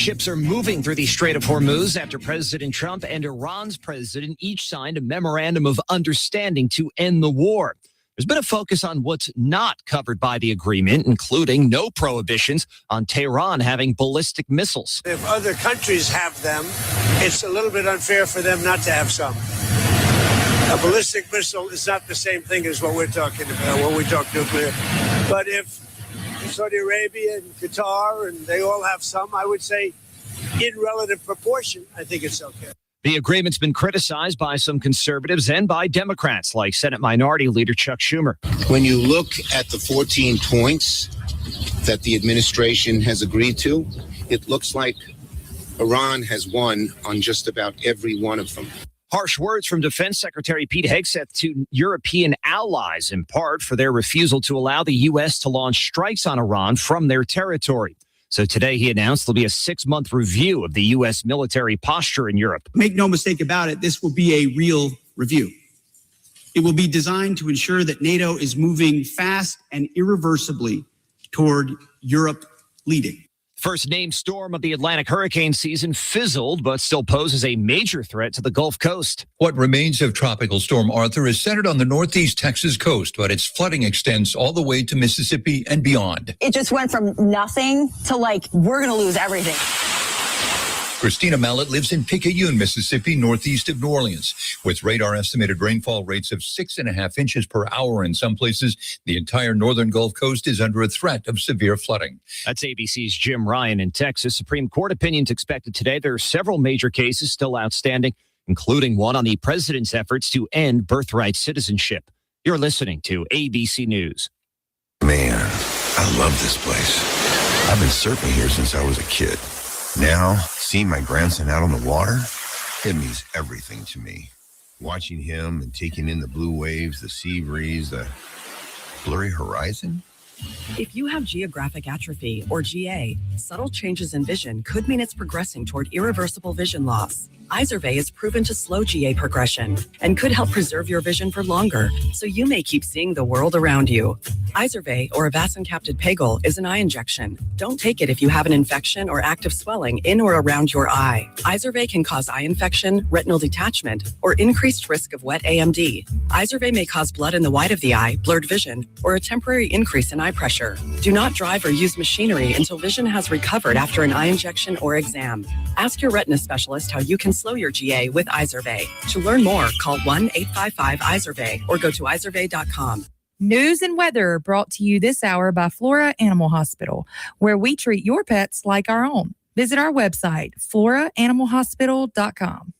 Ships are moving through the Strait of Hormuz after President Trump and Iran's president each signed a memorandum of understanding to end the war. There's been a focus on what's not covered by the agreement, including no prohibitions on Tehran having ballistic missiles. If other countries have them, it's a little bit unfair for them not to have some. A ballistic missile is not the same thing as what we're talking about when we talk nuclear. But if Saudi Arabia and Qatar, and they all have some, I would say in relative proportion, I think it's okay. The agreement's been criticized by some conservatives and by Democrats, like Senate Minority Leader Chuck Schumer. When you look at the 14 points that the administration has agreed to, it looks like Iran has won on just about every one of them. Harsh words from Defense Secretary Pete Hegseth to European allies, in part for their refusal to allow the U.S. to launch strikes on Iran from their territory. So today he announced there'll be a 6-month review of the U.S. military posture in Europe. Make no mistake about it, this will be a real review. It will be designed to ensure that NATO is moving fast and irreversibly toward Europe leading. First named storm of the Atlantic hurricane season fizzled, but still poses a major threat to the Gulf Coast. What remains of Tropical Storm Arthur is centered on the northeast Texas coast, but its flooding extends all the way to Mississippi and beyond. It just went from nothing to we're going to lose everything. Christina Mallett lives in Picayune, Mississippi, northeast of New Orleans. With radar estimated rainfall rates of 6.5 inches per hour in some places, the entire northern Gulf Coast is under a threat of severe flooding. That's ABC's Jim Ryan in Texas. Supreme Court opinions expected today. There are several major cases still outstanding, including one on the president's efforts to end birthright citizenship. You're listening to ABC News. Man, I love this place. I've been surfing here since I was a kid. Now, seeing my grandson out on the water, it means everything to me. Watching him and taking in the blue waves, the sea breeze, the blurry horizon. If you have geographic atrophy, or GA, subtle changes in vision could mean it's progressing toward irreversible vision loss. Izervay is proven to slow GA progression and could help preserve your vision for longer, so you may keep seeing the world around you. Izervay, or avacincaptad pegol, is an eye injection. Don't take it if you have an infection or active swelling in or around your eye. Izervay can cause eye infection, retinal detachment, or increased risk of wet AMD. Izervay may cause blood in the white of the eye, blurred vision, or a temporary increase in eye pressure. Do not drive or use machinery until vision has recovered after an eye injection or exam. Ask your retina specialist how you can slow your GA with Izervay. To learn more, call 1-855-IZERVAY or go to izervay.com. News and weather brought to you this hour by Flora Animal Hospital, where we treat your pets like our own. Visit our website, floraanimalhospital.com.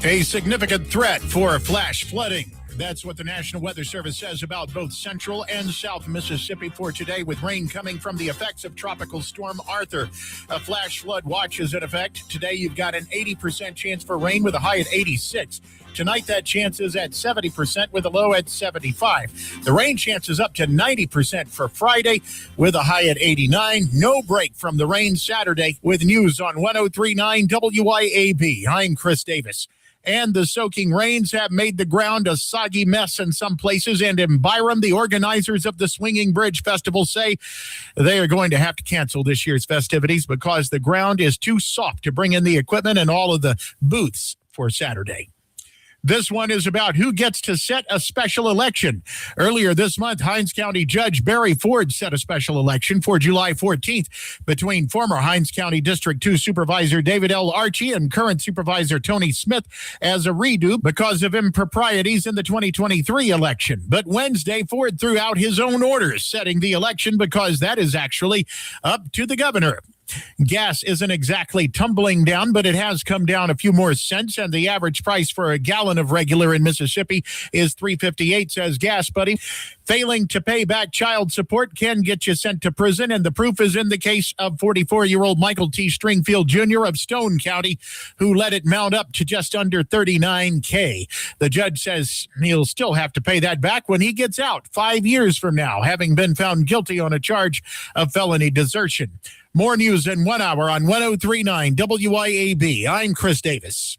A significant threat for flash flooding. That's what the National Weather Service says about both central and south Mississippi for today, with rain coming from the effects of Tropical Storm Arthur. A flash flood watch is in effect. Today, you've got an 80% chance for rain with a high at 86. Tonight, that chance is at 70% with a low at 75. The rain chance is up to 90% for Friday with a high at 89. No break from the rain Saturday with news on 103.9 WIAB. I'm Chris Davis. And the soaking rains have made the ground a soggy mess in some places. And in Byram, the organizers of the Swinging Bridge Festival say they are going to have to cancel this year's festivities because the ground is too soft to bring in the equipment and all of the booths for Saturday. This one is about who gets to set a special election. Earlier this month, Hinds County Judge Barry Ford set a special election for July 14th between former Hinds County District 2 Supervisor David L. Archie and current Supervisor Tony Smith as a redo because of improprieties in the 2023 election. But Wednesday, Ford threw out his own orders setting the election because that is actually up to the governor. Gas isn't exactly tumbling down, but it has come down a few more cents, and the average price for a gallon of regular in Mississippi is $3.58, says Gas Buddy. Failing to pay back child support can get you sent to prison, and the proof is in the case of 44-year-old Michael T. Stringfield Jr. of Stone County, who let it mount up to just under $39K. The judge says he'll still have to pay that back when he gets out 5 years from now, having been found guilty on a charge of felony desertion. More news in 1 hour on 103.9 WIAB. I'm Chris Davis.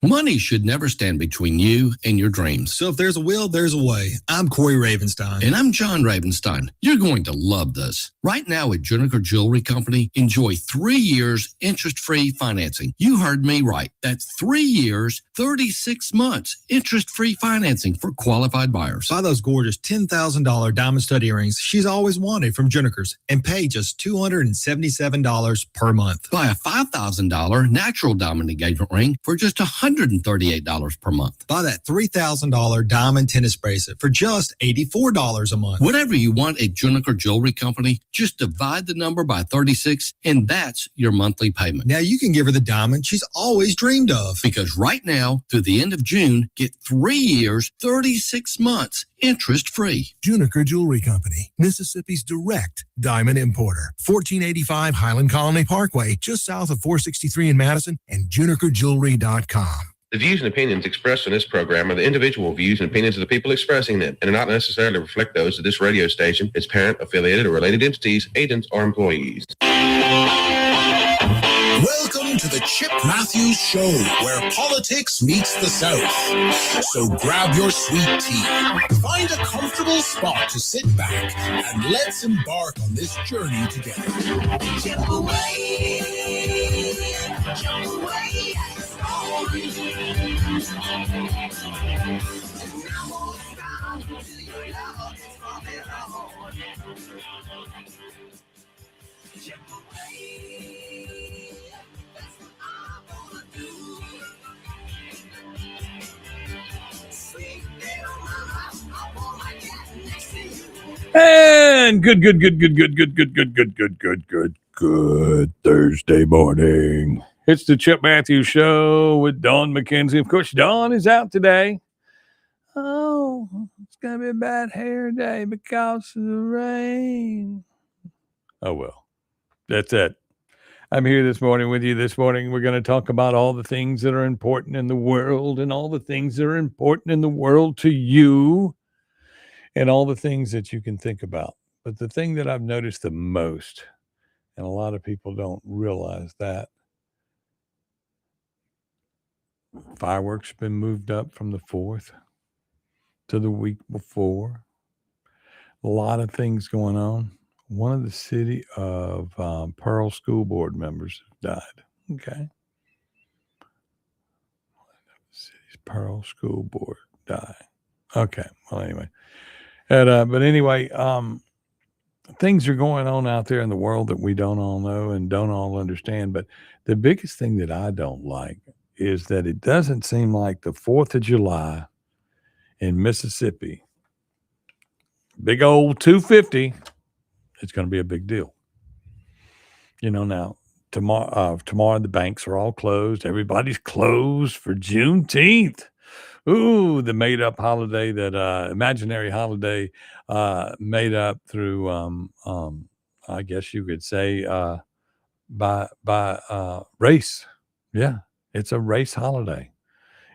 Money should never stand between you and your dreams. So if there's a will, there's a way. I'm Corey Ravenstein. And I'm John Ravenstein. You're going to love this. Right now at Juniker Jewelry Company, enjoy 3 years interest-free financing. You heard me right. That's 3 years, 36 months interest-free financing for qualified buyers. Buy those gorgeous $10,000 diamond stud earrings she's always wanted from Juniker's and pay just $277 per month. Buy a $5,000 natural diamond engagement ring for just $138 per month. Buy that $3,000 diamond tennis bracelet for just $84 a month. Whatever you want at Juniker Jewelry Company, just divide the number by 36, and that's your monthly payment. Now you can give her the diamond she's always dreamed of. Because right now, through the end of June, get 3 years, 36 months, interest-free. Juniker Jewelry Company, Mississippi's direct diamond importer. 1485 Highland Colony Parkway, just south of 463 in Madison, and junikerjewelry.com. The views and opinions expressed in this program are the individual views and opinions of the people expressing them and do not necessarily reflect those of this radio station, its parent, affiliated, or related entities, agents, or employees. Welcome to the Chip Matthews Show, where politics meets the South. So grab your sweet tea, find a comfortable spot to sit back, and let's embark on this journey together. Chip away, chip away. And good Thursday morning. It's the Chip Matthews Show with Dawn McKenzie. Of course, Dawn is out today. Oh, it's going to be a bad hair day because of the rain. Oh, well, that's it. I'm here this morning with you. This morning, we're going to talk about all the things that are important in the world and all the things that are important in the world to you and all the things that you can think about. But the thing that I've noticed the most, and a lot of people don't realize that, fireworks have been moved up from the 4th to the week before. A lot of things going on. One of the city of Pearl school board members died. Okay. City's Pearl school board died. Okay. Well, anyway. But anyway, things are going on out there in the world that we don't all know and don't all understand. But the biggest thing that I don't like is that it doesn't seem like the 4th of July in Mississippi, big old 250, it's going to be a big deal. You know, now, tomorrow the banks are all closed. Everybody's closed for Juneteenth. Ooh, the made-up holiday, that imaginary holiday made up through, I guess you could say, by race. Yeah, it's a race holiday.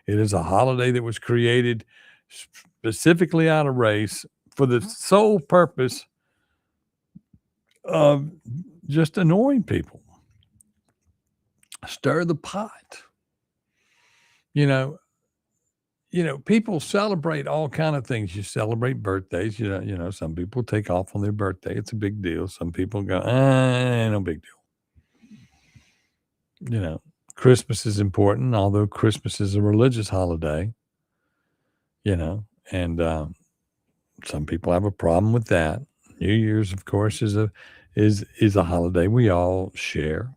It is a holiday that was created specifically out of race for the sole purpose of just annoying people. Stir the pot. You know, people celebrate all kind of things. You celebrate birthdays. You know, some people take off on their birthday. It's a big deal. Some people go, no big deal. You know, Christmas is important, although Christmas is a religious holiday. You know, and some people have a problem with that. New Year's, of course, is a holiday we all share.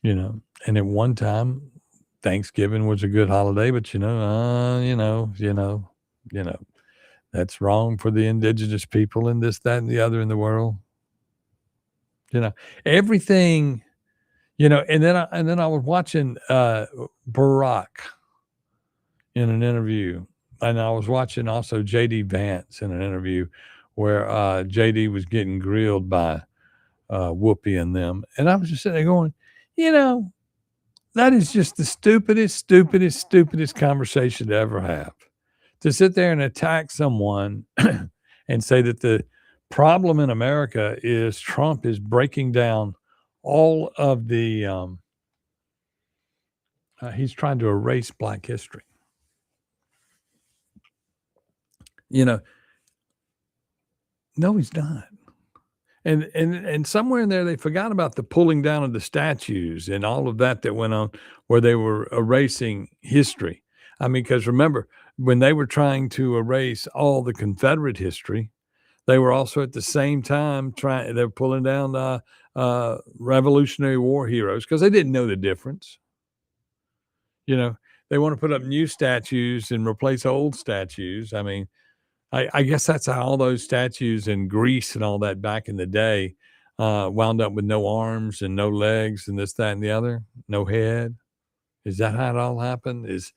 You know, and at one time, Thanksgiving was a good holiday, but that's wrong for the indigenous people and this, that, and the other in the world. You know, everything. You know, and then I was watching Barack in an interview, and I was watching also J.D. Vance in an interview where J.D. was getting grilled by Whoopi and them, and I was just sitting there going, you know, that is just the stupidest conversation to ever have. To sit there and attack someone and say that the problem in America is Trump is breaking down all of the he's trying to erase Black history. No, he's not. And somewhere in there, they forgot about the pulling down of the statues and all of that went on, where they were erasing history. I mean, because remember, when they were trying to erase all the Confederate history, they were also at the same time they're pulling down the Revolutionary War heroes because they didn't know the difference. They want to put up new statues and replace old statues. I mean, I guess that's how all those statues in Greece and all that back in the day wound up with no arms and no legs and this, that, and the other, no head. Is that how it all happened? Is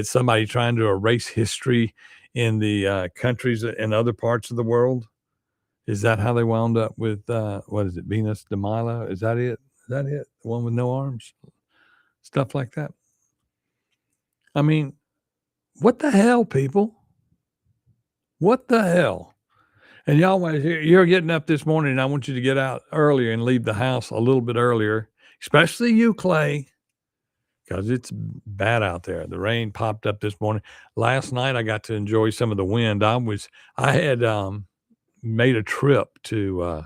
somebody trying to erase history in the countries in other parts of the world? Is that how they wound up with, what is it, Venus de Milo? Is that it? The one with no arms? Stuff like that. I mean, what the hell, people? What the hell? And y'all, you're getting up this morning, and I want you to get out earlier and leave the house a little bit earlier, especially you, Clay, because it's bad out there. The rain popped up this morning. Last night, I got to enjoy some of the wind. I had made a trip to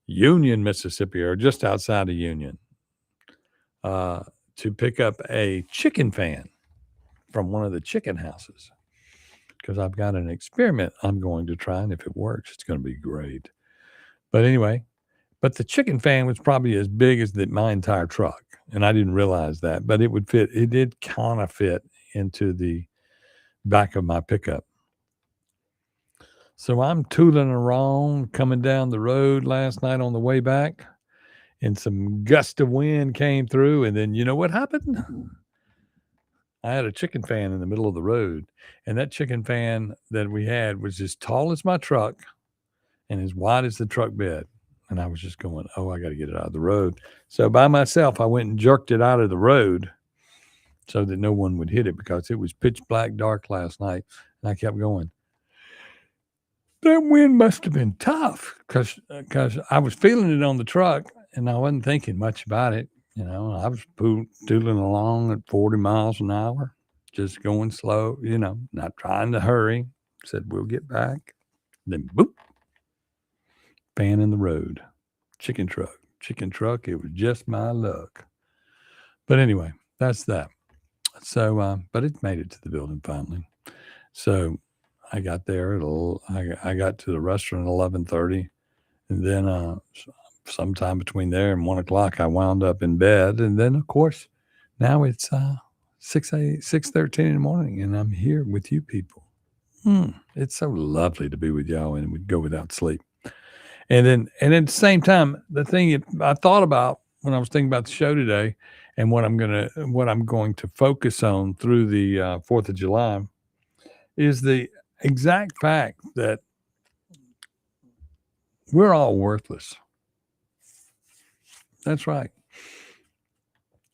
Union, Mississippi, or just outside of Union, to pick up a chicken fan from one of the chicken houses, because I've got an experiment I'm going to try, and if it works, it's going to be great. But anyway, the chicken fan was probably as big as my entire truck, and I didn't realize that, but it would fit. It did kind of fit into the back of my pickup. So I'm tooling around, coming down the road last night on the way back, and some gust of wind came through, and then you know what happened? I had a chicken fan in the middle of the road, and that chicken fan that we had was as tall as my truck and as wide as the truck bed. And I was just going, oh, I got to get it out of the road. So by myself, I went and jerked it out of the road so that no one would hit it, because it was pitch black dark last night. And I kept going. That wind must have been tough, because I was feeling it on the truck and I wasn't thinking much about it. I was tooling along at 40 miles an hour, just going slow, not trying to hurry. Said, we'll get back. Then, boop, fan in the road. Chicken truck. It was just my luck. But anyway, that's that. So, but it made it to the building finally. So I got there I got to the restaurant at 11:30, and then sometime between there and 1:00, I wound up in bed. And then, of course, now it's 6:13 in the morning, and I'm here with you people. It's so lovely to be with y'all, and we'd go without sleep. And then at the same time, the thing I thought about when I was thinking about the show today, and what I'm going to focus on through the 4th of July, is the exact fact that we're all worthless. That's right.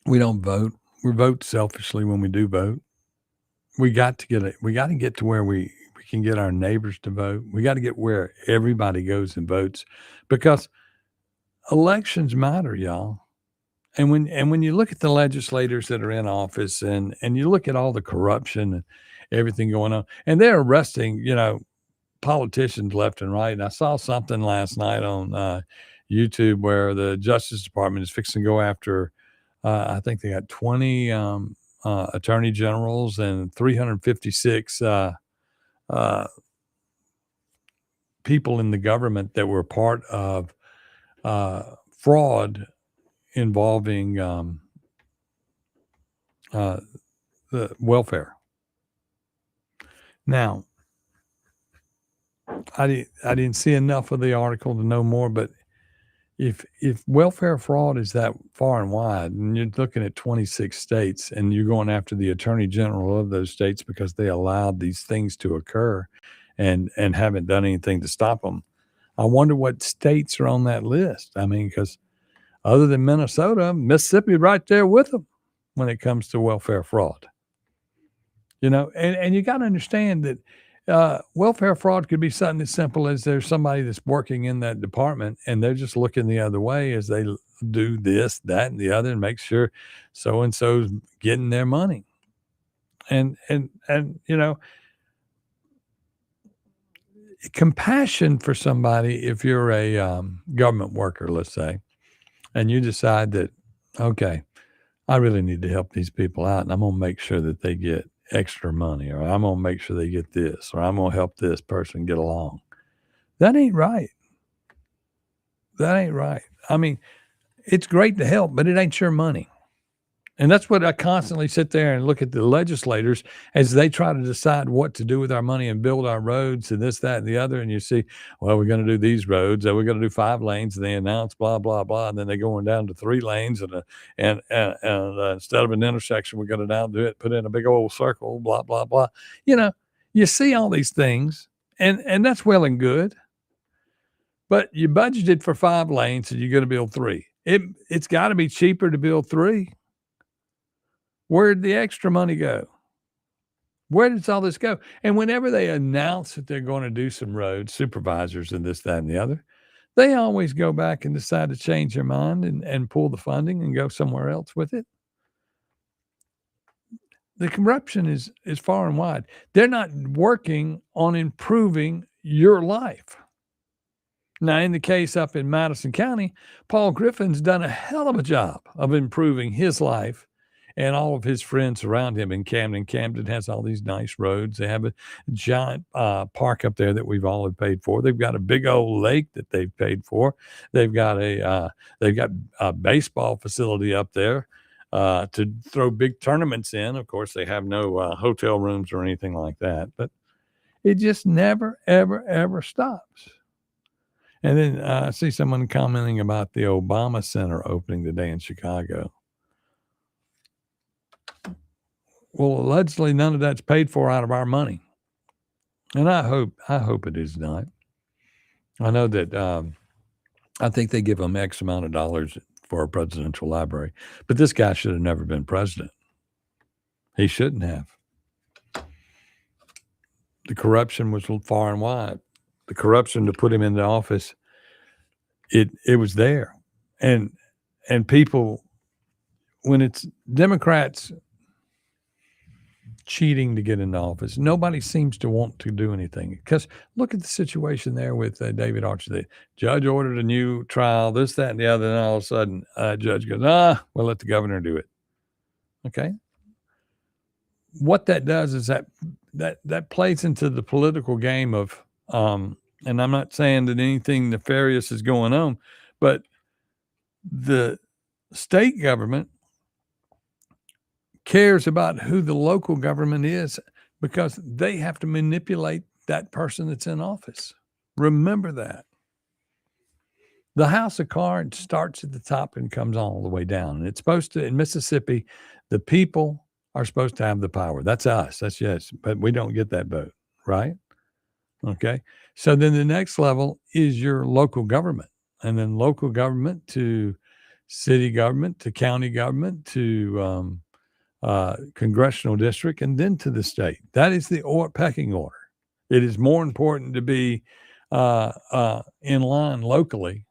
We don't vote. We vote selfishly when we do vote. We got to get to where we can get our neighbors to vote. We got to get where everybody goes and votes, because elections matter, y'all. And when you look at the legislators that are in office, and you look at all the corruption and everything going on, and they're arresting, politicians left and right. And I saw something last night on YouTube where the Justice Department is fixing to go after, I think they got 20 attorney generals and 356 people in the government that were part of fraud involving the welfare. Now, I didn't see enough of the article to know more, but if welfare fraud is that far and wide, and you're looking at 26 states, and you're going after the attorney general of those states because they allowed these things to occur and haven't done anything to stop them, I wonder what states are on that list. I mean, because other than Minnesota, Mississippi right there with them when it comes to welfare fraud. And you got to understand that welfare fraud could be something as simple as there's somebody that's working in that department and they're just looking the other way as they do this, that, and the other, and make sure so and so's getting their money. And compassion for somebody, if you're a government worker, let's say, and you decide that, okay, I really need to help these people out, and I'm going to make sure that they get extra money, or I'm going to make sure they get this, or I'm going to help this person get along. That ain't right. That ain't right. I mean, it's great to help, but it ain't your money. And that's what I constantly sit there and look at the legislators as they try to decide what to do with our money and build our roads and this, that, and the other. And you see, well, we're going to do these roads, and we're going to do 5 lanes, and they announce blah, blah, blah. And then they're going down to 3 lanes. And instead of an intersection, we're going to now do it, put in a big old circle, blah, blah, blah. You see all these things, and that's well and good. But you budgeted for 5 lanes, and you're going to build 3. It's got to be cheaper to build 3. Where'd the extra money go? Where does all this go? And whenever they announce that they're going to do some roads, supervisors and this, that, and the other, they always go back and decide to change their mind and pull the funding and go somewhere else with it. The corruption is far and wide. They're not working on improving your life. Now, in the case up in Madison County, Paul Griffin's done a hell of a job of improving his life and all of his friends around him in Camden. Camden has all these nice roads. They have a giant park up there that we've all paid for. They've got a big old lake that they've paid for. They've got a baseball facility up there to throw big tournaments in. Of course, they have no hotel rooms or anything like that, but it just never, ever, ever stops. And then I see someone commenting about the Obama Center opening today in Chicago. Well, allegedly, none of that's paid for out of our money, and I hope it is not. I know that I think they give them X amount of dollars for a presidential library, but this guy should have never been president. He shouldn't have. The corruption was far and wide. The corruption to put him into office, it was there, and people, when it's Democrats cheating to get into office, nobody seems to want to do anything. Because look at the situation there with David Archer. The judge ordered a new trial, this, that, and the other, and all of a sudden, judge goes, we'll let the governor do it. Okay. What that does is that plays into the political game of, and I'm not saying that anything nefarious is going on, but the state government cares about who the local government is because they have to manipulate that person that's in office. Remember that. The house of cards starts at the top and comes all the way down. And it's supposed to, in Mississippi, the people are supposed to have the power. That's us. That's yes, but we don't get that vote, right? Okay. So then the next level is your local government, and then local government to city government to county government to congressional district, and then to the state. That is the pecking order. It is more important to be in line locally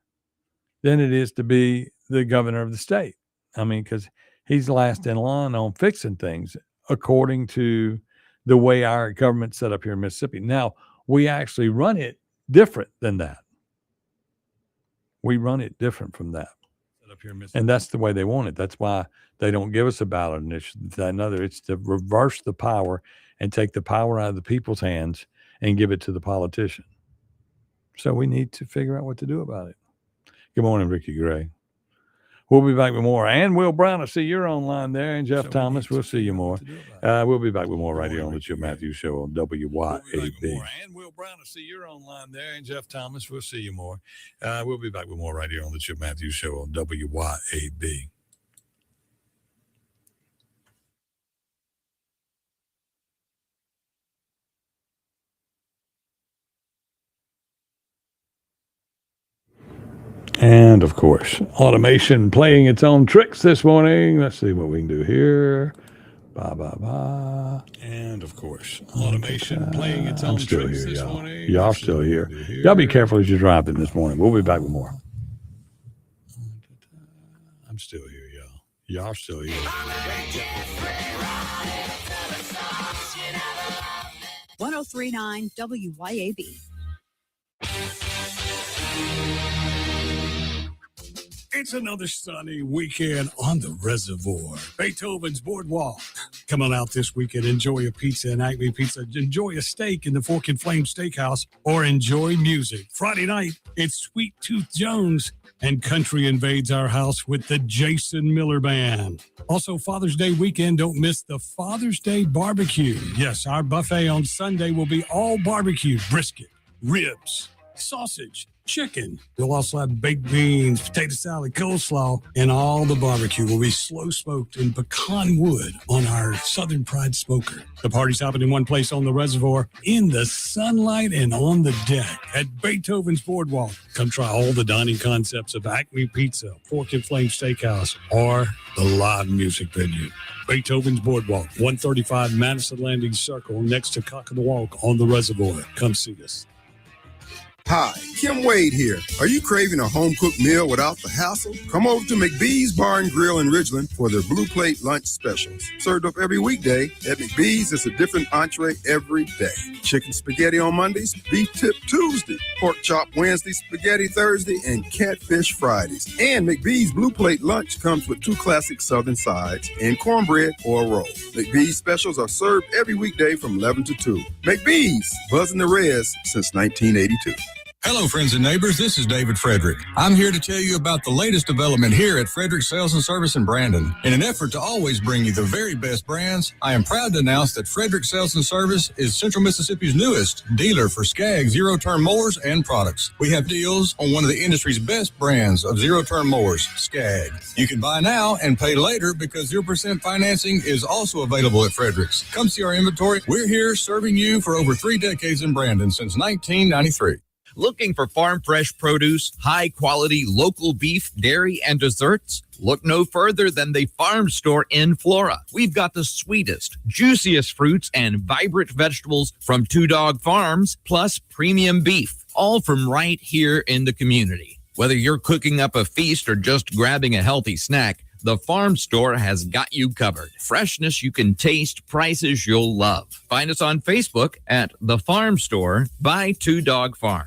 than it is to be the governor of the state. I mean, because he's last in line on fixing things according to the way our government's set up here in Mississippi. Now, we actually run it different than that. We run it different from that. And that's the way they want it. That's why they don't give us a ballot initiative. It's to reverse the power and take the power out of the people's hands and give it to the politician. So we need to figure out what to do about it. Good morning, Ricky Gray. We'll be back with more. And Will Brown, I see you're online there. And Jeff Thomas, we'll see you more. We'll be back with more right here on the Chip Matthews Show on WYAB. And Will Brown, I see you're online there. And Jeff Thomas, we'll see you more. We'll be back with more right here on the Chip Matthews Show on WYAB. And, of course, automation playing its own tricks this morning. Let's see what we can do here. Ba, ba, ba. And of course, automation playing its own I'm still tricks here, this y'all. morning. Y'all still here. Y'all be careful as you're driving this morning. We'll be back with more. I'm still here, y'all. Y'all still here. 1039 WYAB. It's another sunny weekend on the reservoir. Beethoven's Boardwalk. Come on out this weekend. Enjoy a pizza and Acme Pizza. Enjoy a steak in the Fork and Flame Steakhouse or enjoy music. Friday night, it's Sweet Tooth Jones and Country invades our house with the Jason Miller Band. Also, Father's Day weekend, don't miss the Father's Day barbecue. Yes, our buffet on Sunday will be all barbecue, brisket, ribs, sausage, chicken. You'll also have baked beans, potato salad, coleslaw, and all the barbecue will be slow smoked in pecan wood on our Southern Pride smoker. The party's happening in one place on the reservoir, in the sunlight and on the deck at Beethoven's Boardwalk. Come try all the dining concepts of Acme Pizza, Fork and Flame Steakhouse, or the live music venue. Beethoven's Boardwalk, 135 Madison Landing Circle, next to Cock of the Walk on the reservoir. Come see us. Hi, Kim Wade here. Are you craving a home-cooked meal without the hassle? Come over to McBee's Bar and Grill in Ridgeland for their Blue Plate lunch specials. Served up every weekday, at McBee's is a different entree every day. Chicken spaghetti on Mondays, beef tip Tuesday, pork chop Wednesday, spaghetti Thursday, and catfish Fridays. And McBee's Blue Plate lunch comes with 2 classic Southern sides and cornbread or a roll. McBee's specials are served every weekday from 11 to 2. McBee's, buzzing the res since 1982. Hello, friends and neighbors. This is David Frederick. I'm here to tell you about the latest development here at Frederick Sales and Service in Brandon. In an effort to always bring you the very best brands, I am proud to announce that Frederick Sales and Service is Central Mississippi's newest dealer for Skag zero-turn mowers and products. We have deals on one of the industry's best brands of zero-turn mowers, Skag. You can buy now and pay later because 0% financing is also available at Frederick's. Come see our inventory. We're here serving you for over 3 decades in Brandon since 1993. Looking for farm fresh produce, high quality local beef, dairy, and desserts? Look no further than the Farm Store in Flora. We've got the sweetest, juiciest fruits and vibrant vegetables from Two Dog Farms, plus premium beef, all from right here in the community. Whether you're cooking up a feast or just grabbing a healthy snack, the Farm Store has got you covered. Freshness you can taste, prices you'll love. Find us on Facebook at The Farm Store by Two Dog Farm.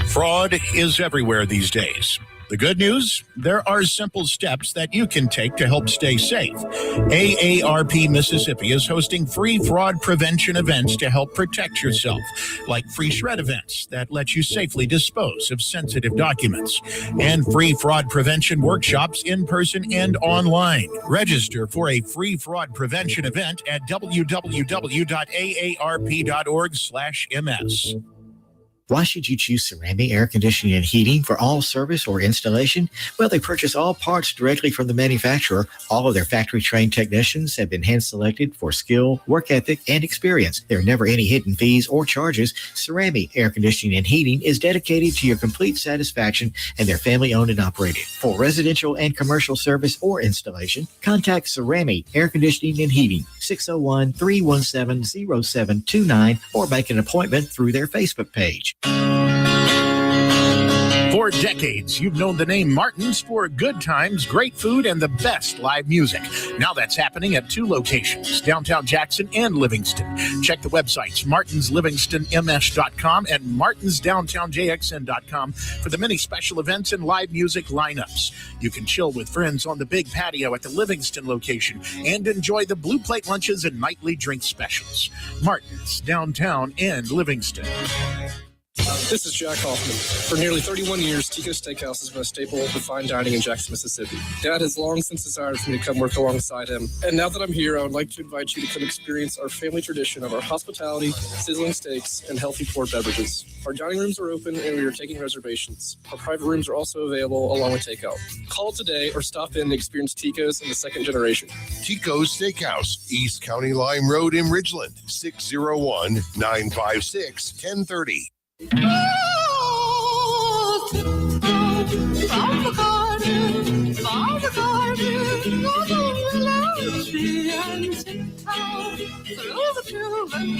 Fraud is everywhere these days. The good news, there are simple steps that you can take to help stay safe. AARP Mississippi is hosting free fraud prevention events to help protect yourself, like free shred events that let you safely dispose of sensitive documents, and free fraud prevention workshops in person and online. Register for a free fraud prevention event at www.aarp.org/ms. Why should you choose Ceramic Air Conditioning and Heating for all service or installation? Well, they purchase all parts directly from the manufacturer. All of their factory-trained technicians have been hand-selected for skill, work ethic, and experience. There are never any hidden fees or charges. Ceramic Air Conditioning and Heating is dedicated to your complete satisfaction, and they're family-owned and operated. For residential and commercial service or installation, contact Ceramic Air Conditioning and Heating, 601-317-0729, or make an appointment through their Facebook page. For decades, you've known the name Martin's for good times, great food, and the best live music. Now that's happening at 2 locations, downtown Jackson and Livingston. Check the websites, martinslivingstonms.com and martinsdowntownjxn.com for the many special events and live music lineups. You can chill with friends on the big patio at the Livingston location and enjoy the Blue Plate lunches and nightly drink specials. Martin's, downtown and Livingston. This is Jack Hoffman. For nearly 31 years, Tico Steakhouse has been a staple of fine dining in Jackson, Mississippi. Dad has long since desired for me to come work alongside him. And now that I'm here, I would like to invite you to come experience our family tradition of our hospitality, sizzling steaks, and healthy poured beverages. Our dining rooms are open and we are taking reservations. Our private rooms are also available along with takeout. Call today or stop in to experience Tico's in the second generation. Tico's Steakhouse, East County Lime Road in Ridgeland, 601-956-1030. Farm garden, Welcome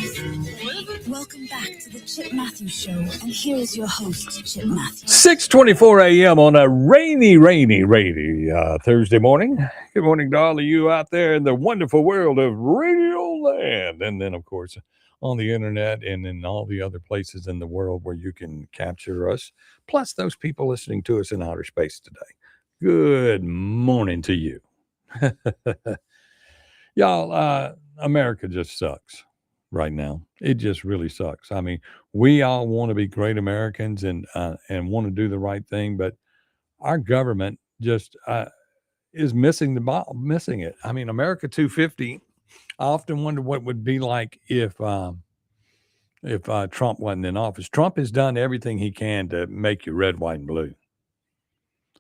back to the Chip Matthews Show, and here is your host, Chip Matthews. 6:24 a.m. on a rainy Thursday morning. Good morning to all of you out there in the wonderful world of Radio Land. And then, of course, on the internet and in all the other places in the world where you can capture us, plus those people listening to us in outer space today. Good morning to you. Y'all, America just sucks right now. It just really sucks. I mean, we all want to be great Americans and want to do the right thing, but our government just is missing it. I mean, America 250. I often wonder what it would be like if Trump wasn't in office. Trump has done everything he can to make you red, white, and blue.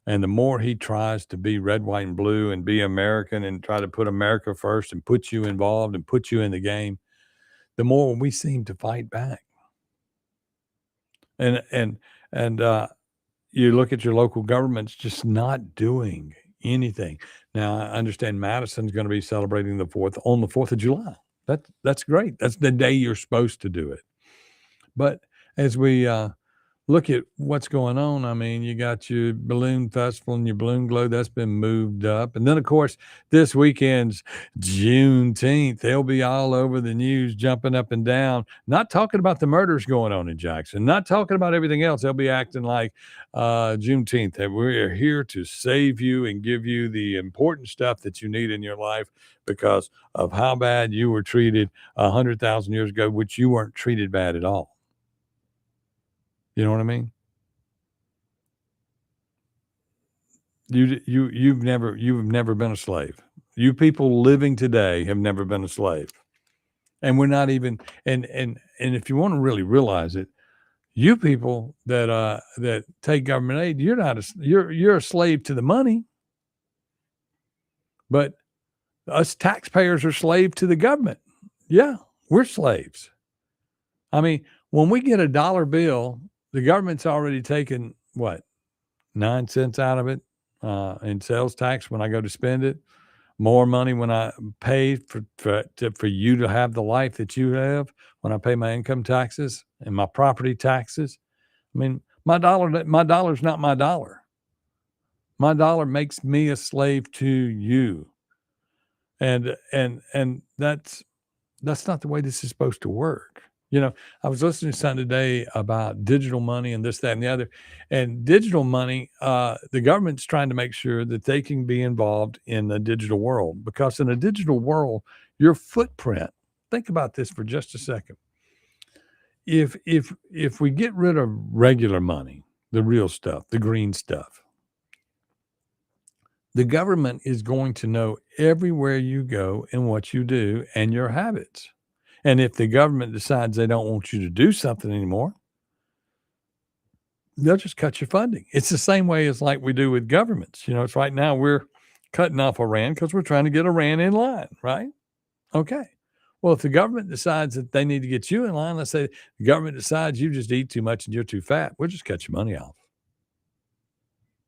And the more he tries to be red, white, and blue and be American and try to put America first and put you involved and put you in the game, the more we seem to fight back. And you look at your local governments just not doing anything. Now, I understand Madison's going to be celebrating the 4th on the 4th of July. That's great. That's the day you're supposed to do it. But as we look at what's going on, I mean, you got your balloon festival and your balloon glow that's been moved up. And then, of course, this weekend's Juneteenth. They'll be all over the news, jumping up and down, not talking about the murders going on in Jackson, not talking about everything else. They'll be acting like Juneteenth, that we're here to save you and give you the important stuff that you need in your life because of how bad you were treated 100,000 years ago, which you weren't treated bad at all. You know what I mean? You've never been a slave. You people living today have never been a slave. And we're not even and if you want to really realize it, you people that take government aid, you're a slave to the money. But us taxpayers are slave to the government. Yeah, we're slaves. I mean, when we get a dollar bill, the government's already taken, 9 cents out of it in sales tax when I go to spend it. More money when I pay for you to have the life that you have, when I pay my income taxes and my property taxes. I mean, my dollar's not my dollar. My dollar makes me a slave to you. And that's not the way this is supposed to work. You know, I was listening to something today about digital money and this, that, and the other. And digital money, the government's trying to make sure that they can be involved in the digital world, because in a digital world, your footprint, think about this for just a second. If we get rid of regular money, the real stuff, the green stuff, the government is going to know everywhere you go and what you do and your habits. And if the government decides they don't want you to do something anymore, they'll just cut your funding. It's the same way as like we do with governments. You know, it's right now we're cutting off Iran because we're trying to get Iran in line, right? Okay. Well, if the government decides that they need to get you in line, let's say the government decides you just eat too much and you're too fat, we'll just cut your money off.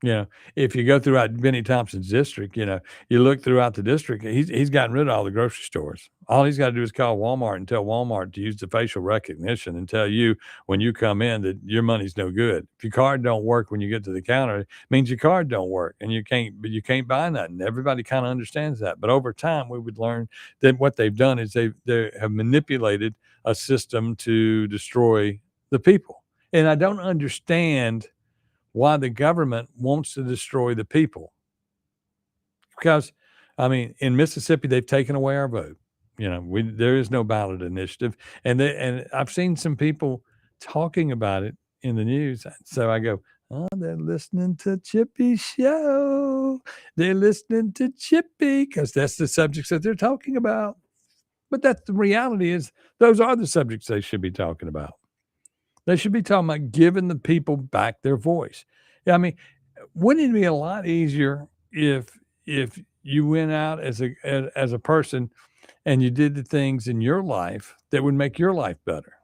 You know, if you go throughout Benny Thompson's district, you know, you look throughout the district, he's gotten rid of all the grocery stores. All he's got to do is call Walmart and tell Walmart to use the facial recognition and tell you when you come in that your money's no good. If your card don't work when you get to the counter, it means your card don't work and you can't buy nothing. Everybody kind of understands that. But over time, we would learn that what they've done is they have manipulated a system to destroy the people. And I don't understand why the government wants to destroy the people. Because, I mean, in Mississippi, they've taken away our vote. You know, there is no ballot initiative. And I've seen some people talking about it in the news. So I go, oh, they're listening to Chippy's show. They're listening to Chippy because that's the subjects that they're talking about. But that's the reality is those are the subjects they should be talking about. They should be talking about giving the people back their voice. I mean, wouldn't it be a lot easier if you went out as a person and you did the things in your life that would make your life better?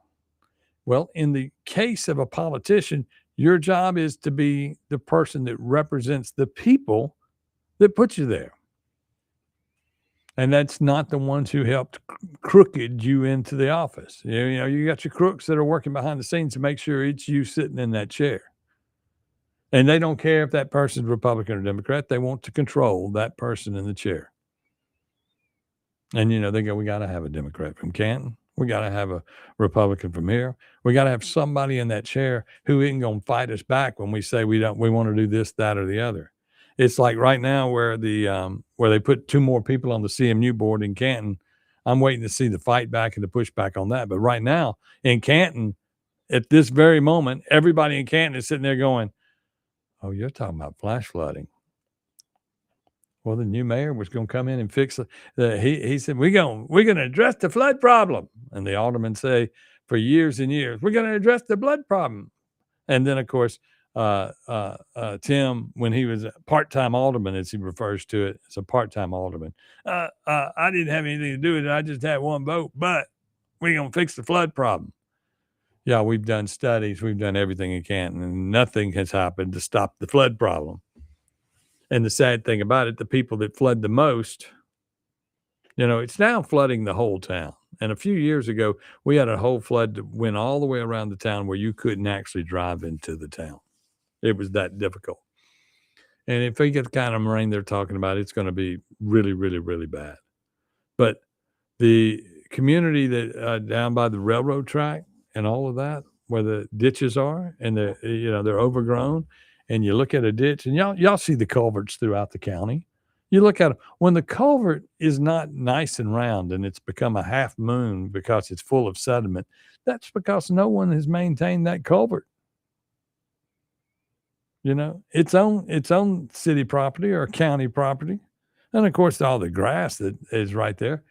Well, in the case of a politician, your job is to be the person that represents the people that put you there. And that's not the ones who helped crooked you into the office. You know, you got your crooks that are working behind the scenes to make sure it's you sitting in that chair. And they don't care if that person's Republican or Democrat. They want to control that person in the chair. And, you know, they go, we got to have a Democrat from Canton. We got to have a Republican from here. We got to have somebody in that chair who isn't going to fight us back when we say we want to do this, that, or the other. It's like right now where where they put 2 more people on the CMU board in Canton. I'm waiting to see the fight back and the pushback on that. But right now in Canton, at this very moment, everybody in Canton is sitting there going, oh, you're talking about flash flooding. Well, the new mayor was going to come in and fix it. He said, we're going to address the flood problem. And the aldermen say for years and years, we're going to address the flood problem. And then, of course, Tim, when he was a part-time alderman, as he refers to it, as a part-time alderman, I didn't have anything to do with it. I just had 1 vote, but we're going to fix the flood problem. Yeah, we've done studies. We've done everything in Canton, and nothing has happened to stop the flood problem. And the sad thing about it, the people that flood the most, you know, it's now flooding the whole town. And a few years ago, we had a whole flood that went all the way around the town where you couldn't actually drive into the town. It was that difficult. And if we get the kind of rain they're talking about, it's going to be really, really, really bad. But the community that down by the railroad track and all of that, where the ditches are and they're overgrown, and you look at a ditch, and y'all see the culverts throughout the county. You look at them. When the culvert is not nice and round and it's become a half moon because it's full of sediment, that's because no one has maintained that culvert. You know, it's on city property or county property. And of course, all the grass that is right there,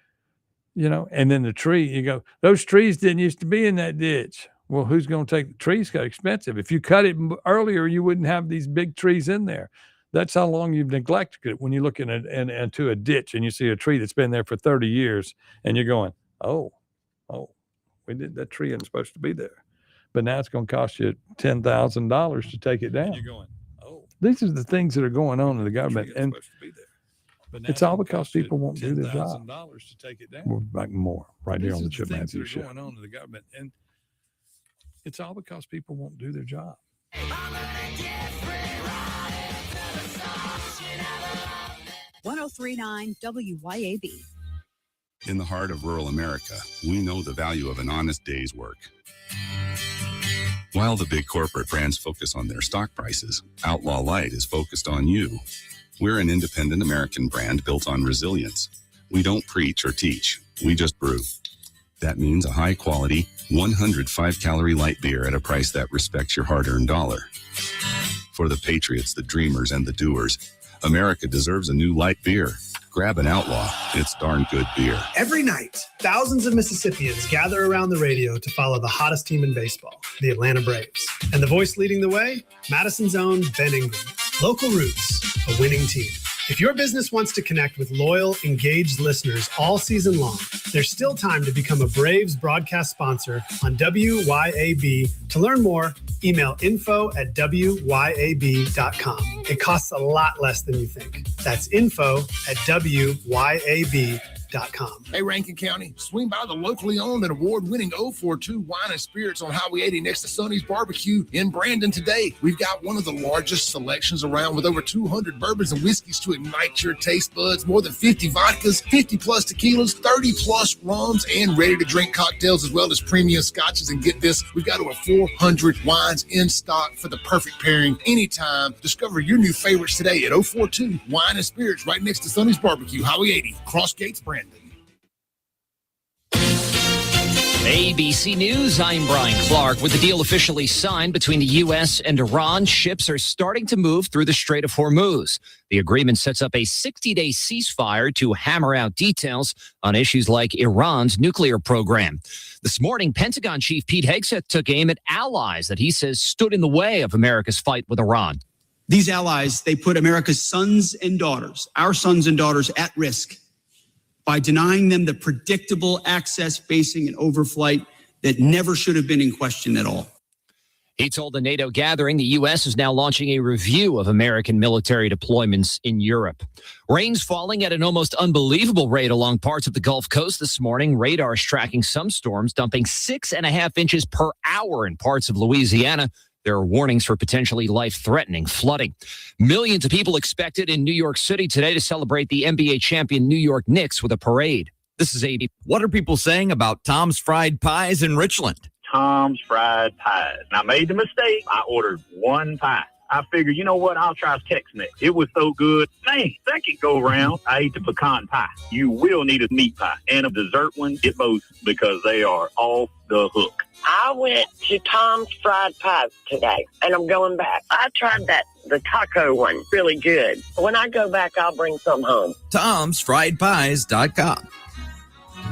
you know, and then the tree, you go, those trees didn't used to be in that ditch. Well, who's going to take the trees? Got expensive. If you cut it earlier, you wouldn't have these big trees in there. That's how long you've neglected it. When you look into a ditch and you see a tree that's been there for 30 years and you're going, oh, that tree isn't supposed to be there. But now it's going to cost you $10,000 to take it down. You're going, oh. These are the things that are going on in the government. And it's all because people won't do their job. To take it down. We're back more right here on the Chip Matthews Show. Going on in the government. And it's all because people won't do their job. 1039 WYAB. In the heart of rural America, we know the value of an honest day's work. While the big corporate brands focus on their stock prices, Outlaw Light is focused on you. We're an independent American brand built on resilience. We don't preach or teach, we just brew. That means a high-quality, 105-calorie light beer at a price that respects your hard-earned dollar. For the patriots, the dreamers, and the doers, America deserves a new light beer. Grab an Outlaw. It's darn good beer. Every night, thousands of Mississippians gather around the radio to follow the hottest team in baseball, the Atlanta Braves. And the voice leading the way? Madison's own Ben Ingram. Local Roots, a winning team. If your business wants to connect with loyal, engaged listeners all season long, there's still time to become a Braves broadcast sponsor on WYAB. To learn more, email info@wyab.com. It costs a lot less than you think. That's info@wyab.com. Hey, Rankin County, swing by the locally owned and award-winning 042 Wine and Spirits on Highway 80 next to Sonny's Barbecue in Brandon today. We've got one of the largest selections around with over 200 bourbons and whiskeys to ignite your taste buds, more than 50 vodkas, 50-plus tequilas, 30-plus rums, and ready-to-drink cocktails, as well as premium scotches. And get this, we've got over 400 wines in stock for the perfect pairing anytime. Discover your new favorites today at 042 Wine and Spirits right next to Sonny's Barbecue, Highway 80, Cross Gates, Brandon. ABC News, I'm Brian Clark. With the deal officially signed between the U.S. and Iran, ships are starting to move through the Strait of Hormuz. The agreement sets up a 60-day ceasefire to hammer out details on issues like Iran's nuclear program. This morning, Pentagon Chief Pete Hegseth took aim at allies that he says stood in the way of America's fight with Iran. These allies, they put America's sons and daughters, our sons and daughters, at risk by denying them the predictable access, basing, and overflight that never should have been in question at all. He told the NATO gathering the U.S. is now launching a review of American military deployments in Europe. Rain's falling at an almost unbelievable rate along parts of the Gulf Coast this morning. Radar is tracking some storms, dumping 6.5 inches per hour in parts of Louisiana. There are warnings for potentially life-threatening flooding. Millions of people expected in New York City today to celebrate the NBA champion New York Knicks with a parade. This is AB. What are people saying about Tom's Fried Pies in Richland? Tom's Fried Pies. And I made the mistake. I ordered one pie. I figured, you know what? I'll try Tex-Mex. It was so good. Man, second go round, I ate the pecan pie. You will need a meat pie and a dessert one. Get both because they are off the hook. I went to Tom's Fried Pies today, and I'm going back. I tried the taco one. Really good. When I go back, I'll bring some home. Tom'sFriedPies.com.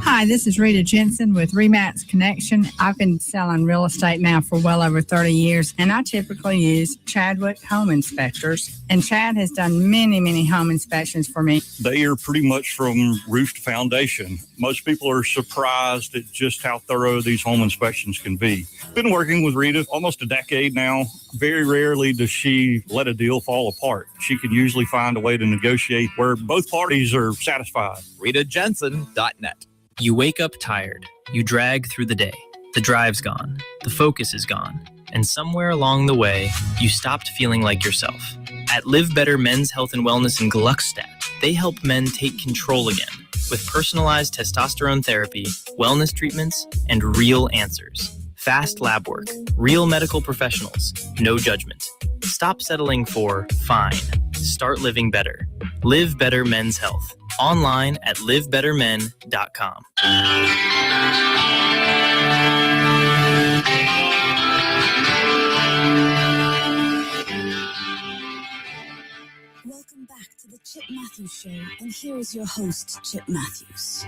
Hi, this is Rita Jensen with Remax Connection. I've been selling real estate now for well over 30 years, and I typically use Chadwick Home Inspectors. And Chad has done many, many home inspections for me. They are pretty much from roof to foundation. Most people are surprised at just how thorough these home inspections can be. Been working with Rita almost a decade now. Very rarely does she let a deal fall apart. She can usually find a way to negotiate where both parties are satisfied. RitaJensen.net. You wake up tired. You drag through the day. The drive's gone. The focus is gone. And somewhere along the way, you stopped feeling like yourself. At Live Better Men's Health and Wellness in Gluckstadt, they help men take control again with personalized testosterone therapy, wellness treatments, and real answers. Fast lab work, real medical professionals, no judgment. Stop settling for fine. Start living better. Live Better Men's Health. Online at livebettermen.com. Welcome back to the Chip Matthews Show, and here is your host, Chip Matthews.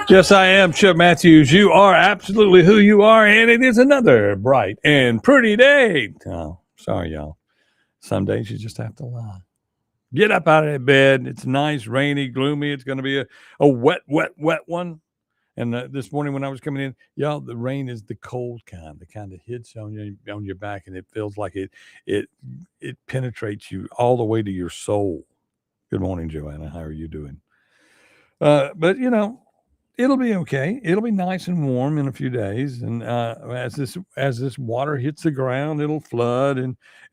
Yes, I am Chip Matthews. You are absolutely who you are, and it is another bright and pretty day. Oh, sorry, y'all. Some days you just have to lie. Get up out of that bed. It's nice, rainy, gloomy. It's going to be a wet one. And this morning when I was coming in, y'all, the rain is the cold kind, the kind that hits on your back, and it feels like it penetrates you all the way to your soul. Good morning, Joanna. How are you doing? But it'll be okay. It'll be nice and warm in a few days, and as this water hits the ground, it'll flood,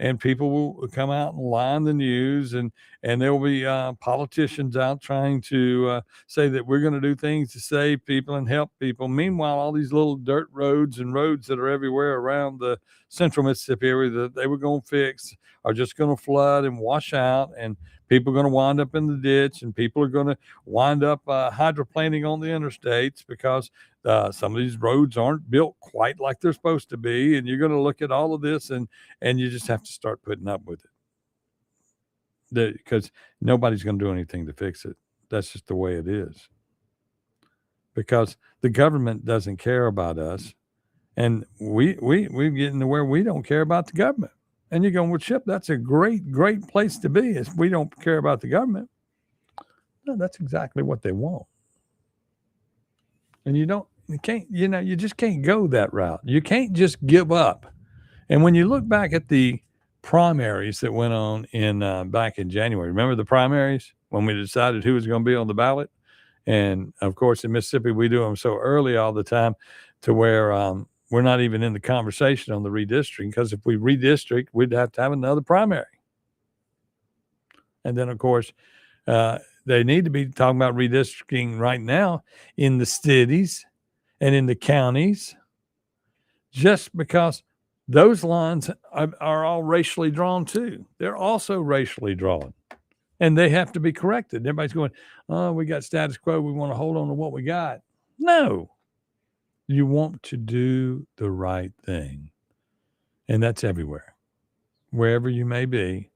and people will come out and line the news, and there will be politicians out trying to say that we're going to do things to save people and help people. Meanwhile, all these little dirt roads and roads that are everywhere around the central Mississippi area that they were going to fix are just going to flood and wash out, and people are going to wind up in the ditch, and people are going to wind up hydroplaning on the interstates because some of these roads aren't built quite like they're supposed to be. And you're going to look at all of this, and you just have to start putting up with it because nobody's going to do anything to fix it. That's just the way it is, because the government doesn't care about us, and we're getting to where we don't care about the government. And you're going, well, Chip, that's a great place to be if we don't care about the government. No, that's exactly what they want. And you just can't go that route. You can't just give up. And when you look back at the primaries that went on back in January, remember the primaries when we decided who was going to be on the ballot? And of course, in Mississippi, we do them so early all the time to where we're not even in the conversation on the redistricting, because if we redistrict, we'd have to have another primary. And then, of course, they need to be talking about redistricting right now in the cities and in the counties, just because those lines are all racially drawn too. They're also racially drawn, and they have to be corrected. Everybody's going, oh, we got status quo. We want to hold on to what we got. No. You want to do the right thing. And that's everywhere. Wherever you may be.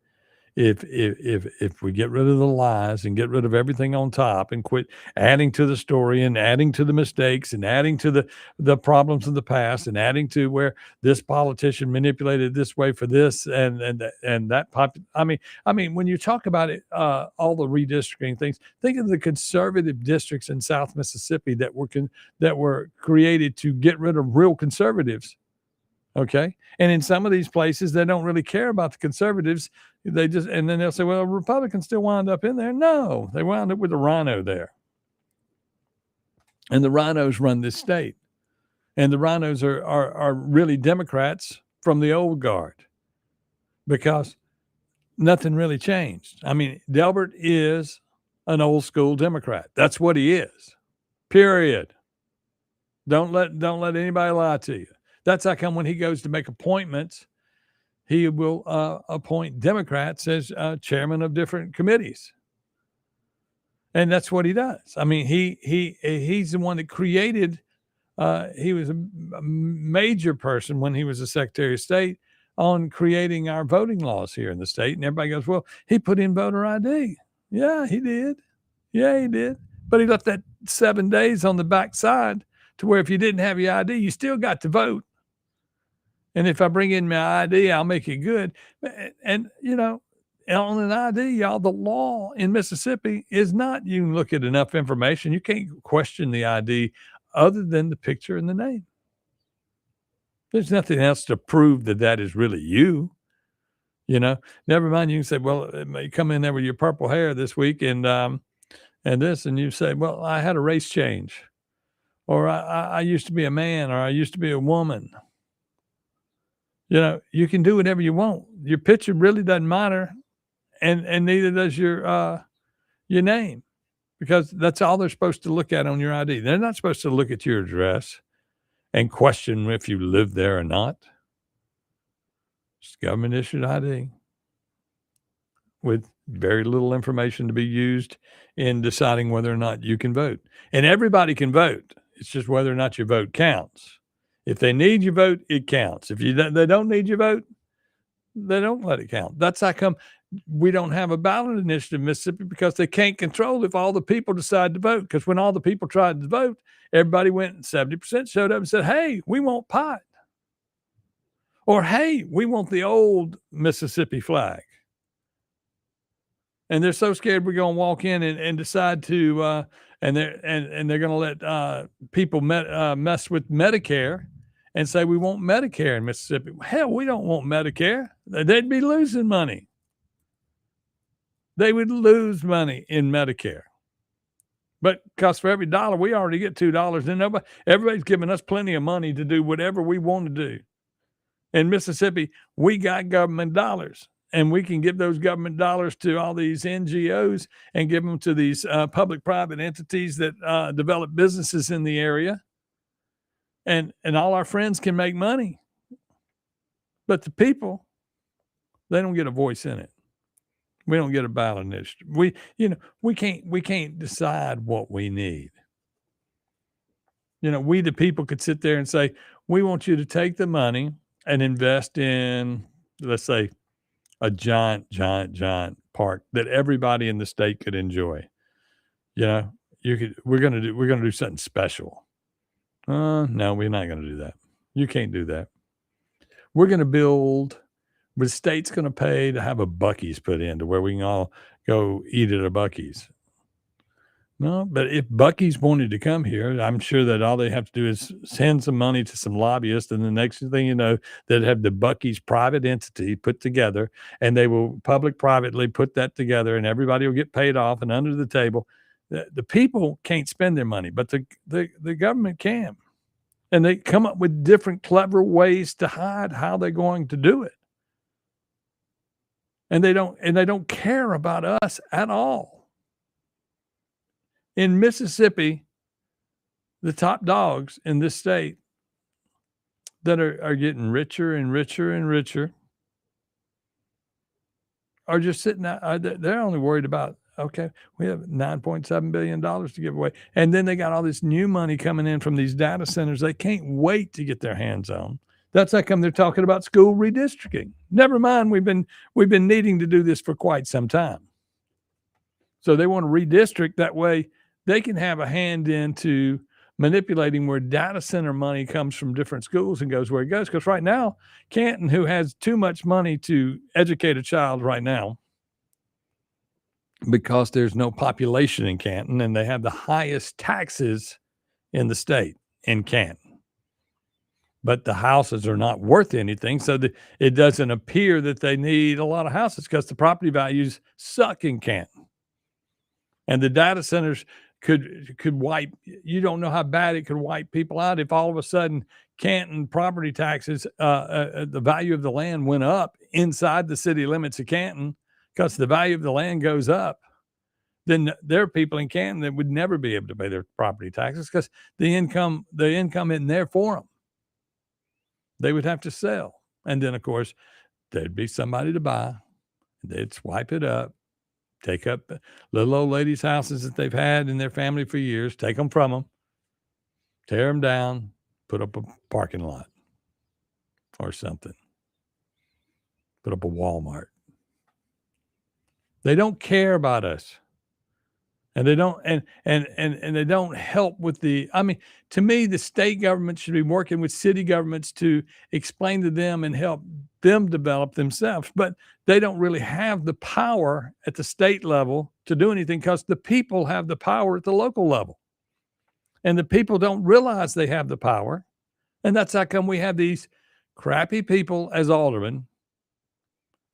If we get rid of the lies and get rid of everything on top and quit adding to the story and adding to the mistakes and adding to the problems of the past and adding to where this politician manipulated this way for this and that I mean when you talk about it, all the redistricting things, think of the conservative districts in South Mississippi that were created to get rid of real conservatives. Okay. And in some of these places, they don't really care about the conservatives. They just, and then they'll say, well, Republicans still wound up in there. No, they wound up with a rhino there. And the rhinos run this state. And the rhinos are really Democrats from the old guard because nothing really changed. I mean, Delbert is an old school Democrat. That's what he is. Period. Don't let anybody lie to you. That's how come when he goes to make appointments, he will appoint Democrats as chairman of different committees. And that's what he does. I mean, he's the one that created, he was a major person when he was a Secretary of State on creating our voting laws here in the state. And everybody goes, well, he put in voter ID. Yeah, he did. Yeah, he did. But he left that 7 days on the backside to where if you didn't have your ID, you still got to vote. And if I bring in my ID, I'll make it good. And, you know, on an ID, y'all, the law in Mississippi is not, you can look at enough information. You can't question the ID other than the picture and the name. There's nothing else to prove that that is really you. You know, never mind. You can say, well, you come in there with your purple hair this week and this, and you say, well, I had a race change, or I used to be a man, or I used to be a woman. You know, you can do whatever you want. Your picture really doesn't matter, and neither does your name, because that's all they're supposed to look at on your ID. They're not supposed to look at your address and question if you live there or not. It's government issued ID with very little information to be used in deciding whether or not you can vote. And everybody can vote. It's just whether or not your vote counts. If they need your vote, it counts. If they don't need your vote, they don't let it count. That's how come we don't have a ballot initiative in Mississippi, because they can't control if all the people decide to vote. Because when all the people tried to vote, everybody went and 70% showed up and said, hey, we want pot. Or, hey, we want the old Mississippi flag. And they're so scared we're going to walk in and decide to, and they're going to let people mess with Medicare and say we want Medicare in Mississippi. Hell, we don't want Medicare. They'd be losing money. They would lose money in Medicare. But because for every dollar, we already get $2. And everybody's giving us plenty of money to do whatever we want to do. In Mississippi, we got government dollars, and we can give those government dollars to all these NGOs and give them to these public-private entities that develop businesses in the area. And all our friends can make money. But the people, they don't get a voice in it. We don't get a ballot initiative. We can't decide what we need. You know, we the people could sit there and say, we want you to take the money and invest in, let's say, a giant park that everybody in the state could enjoy. You know, we're gonna do something special. No, we're not gonna do that. You can't do that. We're gonna build. The state's gonna pay to have a Buc-ee's put in to where we can all go eat at a Buc-ee's. No, but if Buc-ee's wanted to come here, I'm sure that all they have to do is send some money to some lobbyists, and the next thing you know, they'd have the Buc-ee's private entity put together, and they will public-privately put that together, and everybody will get paid off and under the table. The people can't spend their money, but the government can. And they come up with different clever ways to hide how they're going to do it. And they don't care about us at all. In Mississippi, the top dogs in this state that are getting richer and richer and richer are just sitting out. They're only worried about, okay, we have $9.7 billion to give away. And then they got all this new money coming in from these data centers they can't wait to get their hands on. That's how come they're talking about school redistricting. Never mind, we've been needing to do this for quite some time. So they want to redistrict, that way they can have a hand into manipulating where data center money comes from different schools and goes where it goes. Because right now, Canton, who has too much money to educate a child right now, because there's no population in Canton, and they have the highest taxes in the state in Canton. but the houses are not worth anything. So it doesn't appear that they need a lot of houses because the property values suck in Canton. And the data centers could wipe, you don't know how bad it could wipe people out if all of a sudden Canton property taxes, the value of the land went up inside the city limits of Canton because the value of the land goes up. Then there are people in Canton that would never be able to pay their property taxes because the income isn't there for them. They would have to sell. And then, of course, there'd be somebody to buy. They'd swipe it up, take up little old ladies' houses that they've had in their family for years, take them from them, tear them down, put up a parking lot or something, put up a Walmart. They don't care about us. And they don't and they don't help with to me, the state government should be working with city governments to explain to them and help them develop themselves. But they don't really have the power at the state level to do anything because the people have the power at the local level. And the people don't realize they have the power. And that's how come we have these crappy people as aldermen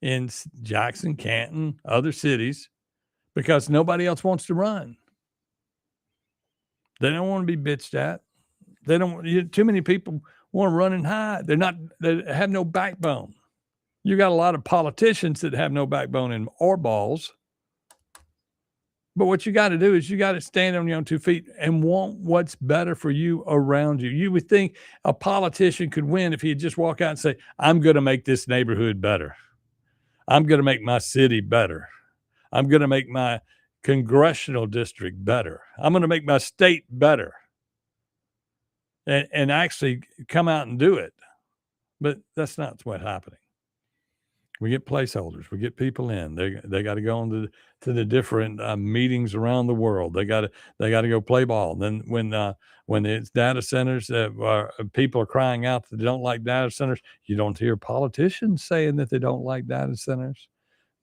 in Jackson, Canton, other cities, because nobody else wants to run. They don't want to be bitched at. Too many people want to run and hide. They have no backbone. You got a lot of politicians that have no backbone or balls. But what you got to do is you got to stand on your own 2 feet and want what's better for you around you. You would think a politician could win if he'd just walk out and say, I'm going to make this neighborhood better. I'm going to make my city better. I'm going to make my congressional district better. I'm going to make my state better. And actually come out and do it. But that's not what's happening. We get placeholders. We get people in. They got to go on to the different meetings around the world. They got to go play ball. Then when it's data centers, people are crying out that they don't like data centers. You don't hear politicians saying that they don't like data centers.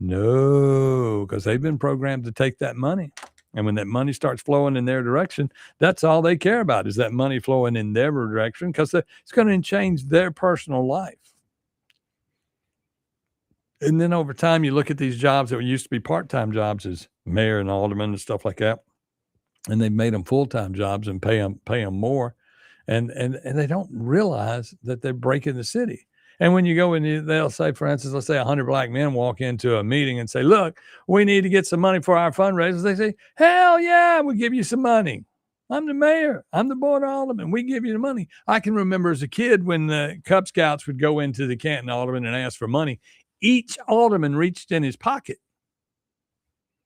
No, because they've been programmed to take that money. And when that money starts flowing in their direction, that's all they care about is that money flowing in their direction because it's going to change their personal life. And then over time, you look at these jobs that used to be part-time jobs as mayor and alderman and stuff like that, and they've made them full-time jobs and pay them more. And they don't realize that they're breaking the city. And when you go in, they'll say, for instance, let's say 100 black men walk into a meeting and say, look, we need to get some money for our fundraisers. They say, hell yeah, we'll give you some money. I'm the mayor. I'm the board of alderman. We give you the money. I can remember as a kid when the Cub Scouts would go into the Canton alderman and ask for money. Each alderman reached in his pocket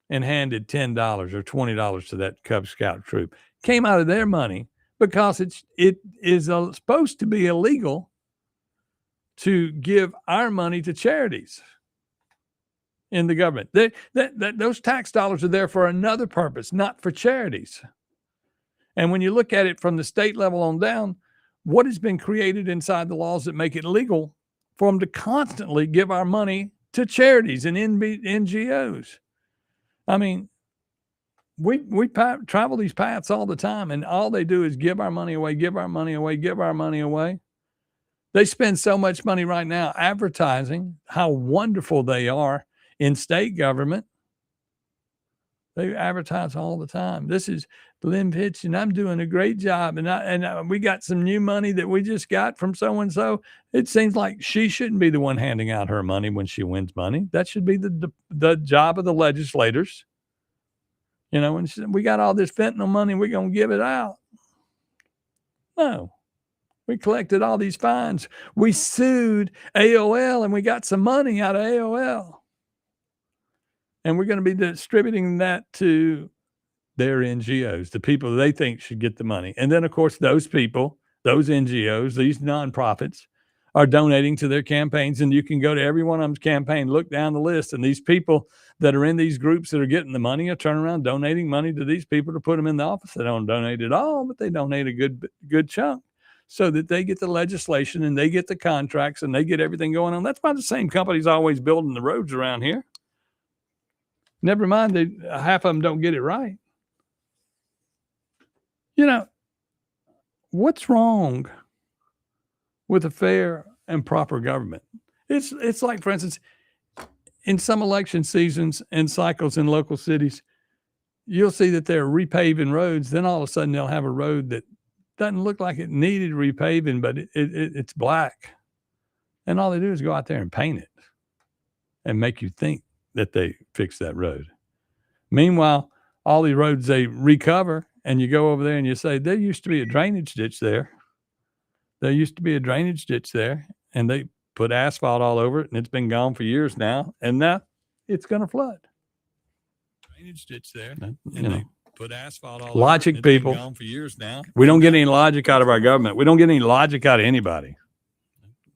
and handed $10 or $20 to that Cub Scout troop. Came out of their money because it is supposed to be illegal to give our money to charities in the government. Those tax dollars are there for another purpose, not for charities. And when you look at it from the state level on down, what has been created inside the laws that make it legal for them to constantly give our money to charities and NGOs? I mean, we travel these paths all the time, and all they do is give our money away, give our money away, give our money away. They spend so much money right now advertising how wonderful they are in state government. They advertise all the time. This is Lynn Pitch, and I'm doing a great job. And we got some new money that we just got from so-and-so. It seems like she shouldn't be the one handing out her money when she wins money. That should be the job of the legislators. You know, when we got all this fentanyl money, we're going to give it out. No. We collected all these fines. We sued AOL and we got some money out of AOL. And we're going to be distributing that to their NGOs, the people they think should get the money. And then, of course, those people, those NGOs, these nonprofits are donating to their campaigns. And you can go to every one of them's campaign, look down the list. And these people that are in these groups that are getting the money are turning around donating money to these people to put them in the office. They don't donate at all, but they donate a good chunk, so that they get the legislation and they get the contracts and they get everything going on. That's why the same company's always building the roads around here. Never mind, half of them don't get it right. You know, what's wrong with a fair and proper government. It's like, for instance, in some election seasons and cycles in local cities, you'll see that they're repaving roads. Then all of a sudden they'll have a road that doesn't look like it needed repaving, but it's black. And all they do is go out there and paint it and make you think that they fixed that road. Meanwhile, all the roads they recover, and you go over there and you say, there used to be a drainage ditch there. There used to be a drainage ditch there, and they put asphalt all over it, and it's been gone for years now, and now it's going to flood. Drainage ditch there, and they put asphalt all Logic, over it. people. Been gone for years now. We don't get any logic out of our government. We don't get any logic out of anybody.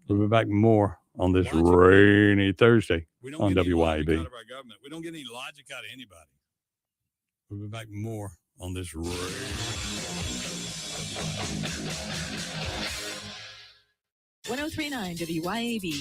We'll be back more on this rainy Thursday on WYAB. We don't get any logic out of anybody. We'll be back more on this rainy. 1039 WYAB.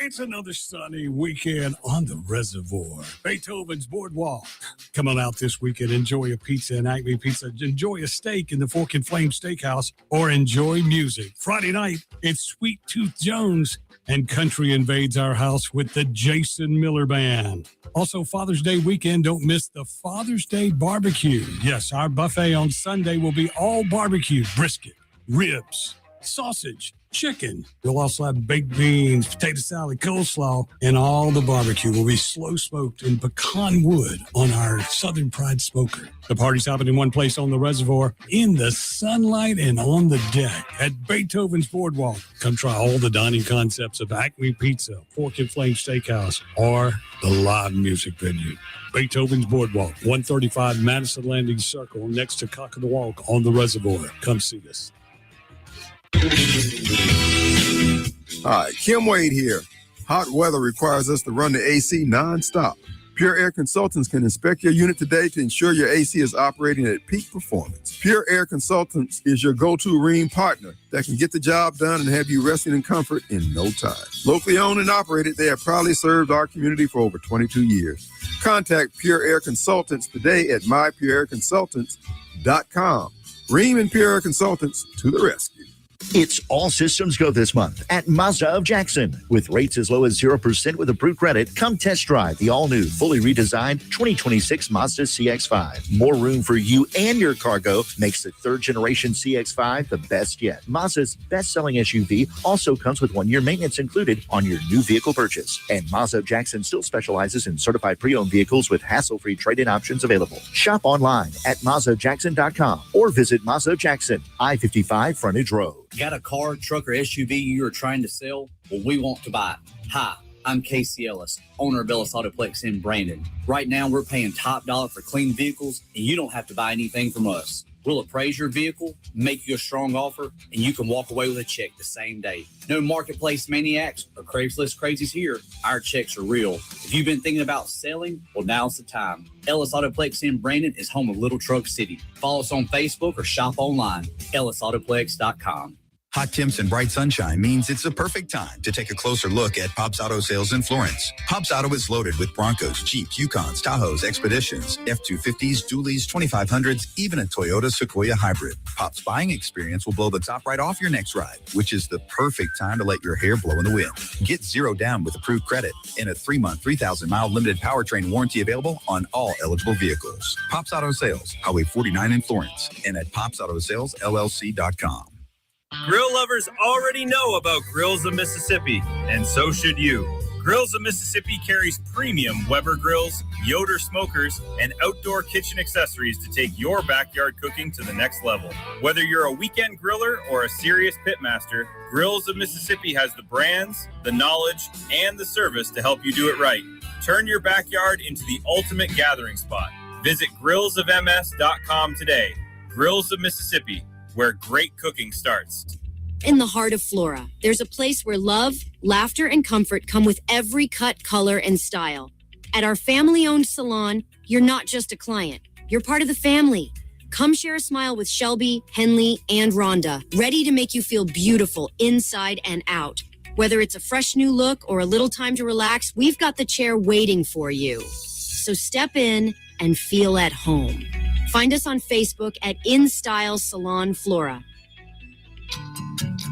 It's another sunny weekend on the reservoir. Beethoven's Boardwalk. Come on out this weekend. Enjoy a pizza in Acme Pizza. Enjoy a steak in the Fork and Flame Steakhouse, or enjoy music. Friday night, it's Sweet Tooth Jones, and country invades our house with the Jason Miller Band. Also, Father's Day weekend, don't miss the Father's Day barbecue. Yes, our buffet on Sunday will be all barbecue, brisket, ribs, sausage, chicken. We'll also have baked beans, potato salad, coleslaw, and all the barbecue will be slow smoked in pecan wood on our Southern Pride smoker. The party's happening in one place on the reservoir, in the sunlight and on the deck at Beethoven's Boardwalk. Come try all the dining concepts of Acme Pizza, Fork and Flame Steakhouse, or the live music venue. Beethoven's Boardwalk, 135 Madison Landing Circle, next to Cock of the Walk on the reservoir. Come see us. Hi, Kim Wade here. Hot weather requires us to run the AC nonstop. Pure Air Consultants can inspect your unit today to ensure your AC is operating at peak performance. Pure Air Consultants is your go-to Rheem partner that can get the job done and have you resting in comfort in no time. Locally owned and operated, they have proudly served our community for over 22 years. Contact Pure Air Consultants today at mypureairconsultants.com. Rheem and Pure Air Consultants to the rescue. It's all systems go this month at Mazda of Jackson. With rates as low as 0% with approved credit, come test drive the all-new, fully redesigned 2026 Mazda CX-5. More room for you and your cargo makes the third-generation CX-5 the best yet. Mazda's best-selling SUV also comes with 1-year maintenance included on your new vehicle purchase. And Mazda of Jackson still specializes in certified pre-owned vehicles with hassle-free trade-in options available. Shop online at MazdaJackson.com or visit Mazda of Jackson, I-55 Frontage Road. Got a car, truck, or SUV you are trying to sell? Well, we want to buy it. Hi, I'm Casey Ellis, owner of Ellis Autoplex in Brandon. Right now, we're paying top dollar for clean vehicles, and you don't have to buy anything from us. We'll appraise your vehicle, make you a strong offer, and you can walk away with a check the same day. No marketplace maniacs or Craigslist crazies here. Our checks are real. If you've been thinking about selling, well, now's the time. Ellis Autoplex in Brandon is home of Little Truck City. Follow us on Facebook or shop online, ellisautoplex.com. Hot temps and bright sunshine means it's the perfect time to take a closer look at Pops Auto Sales in Florence. Pops Auto is loaded with Broncos, Jeeps, Yukons, Tahoes, Expeditions, F-250s, Dualies, 2500s, even a Toyota Sequoia Hybrid. Pops' buying experience will blow the top right off your next ride, which is the perfect time to let your hair blow in the wind. Get zero down with approved credit and a 3-month, 3,000-mile limited powertrain warranty available on all eligible vehicles. Pops Auto Sales, Highway 49 in Florence, and at popsautosalesllc.com. Grill lovers already know about Grills of Mississippi, and so should you. Grills of Mississippi carries premium Weber grills, Yoder smokers, and outdoor kitchen accessories to take your backyard cooking to the next level. Whether you're a weekend griller or a serious pitmaster, Grills of Mississippi has the brands, the knowledge, and the service to help you do it right. Turn your backyard into the ultimate gathering spot. Visit grillsofms.com today. Grills of Mississippi, where great cooking starts. In the heart of Flora, there's a place where love, laughter, and comfort come with every cut, color, and style. At our family-owned salon, you're not just a client. You're part of the family. Come share a smile with Shelby, Henley, and Rhonda, ready to make you feel beautiful inside and out. Whether it's a fresh new look or a little time to relax, we've got the chair waiting for you. So step in and feel at home. Find us on Facebook at In Style Salon Flora.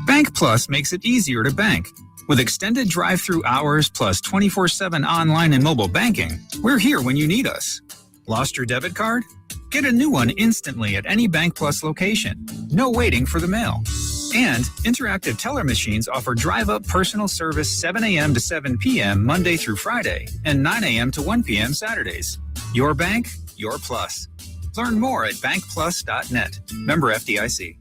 Bank Plus makes it easier to bank. With extended drive-through hours plus 24/7 online and mobile banking, we're here when you need us. Lost your debit card? Get a new one instantly at any Bank Plus location. No waiting for the mail. And interactive teller machines offer drive-up personal service 7 a.m. to 7 p.m. Monday through Friday and 9 a.m. to 1 p.m. Saturdays. Your bank, your plus. Learn more at bankplus.net. Member FDIC.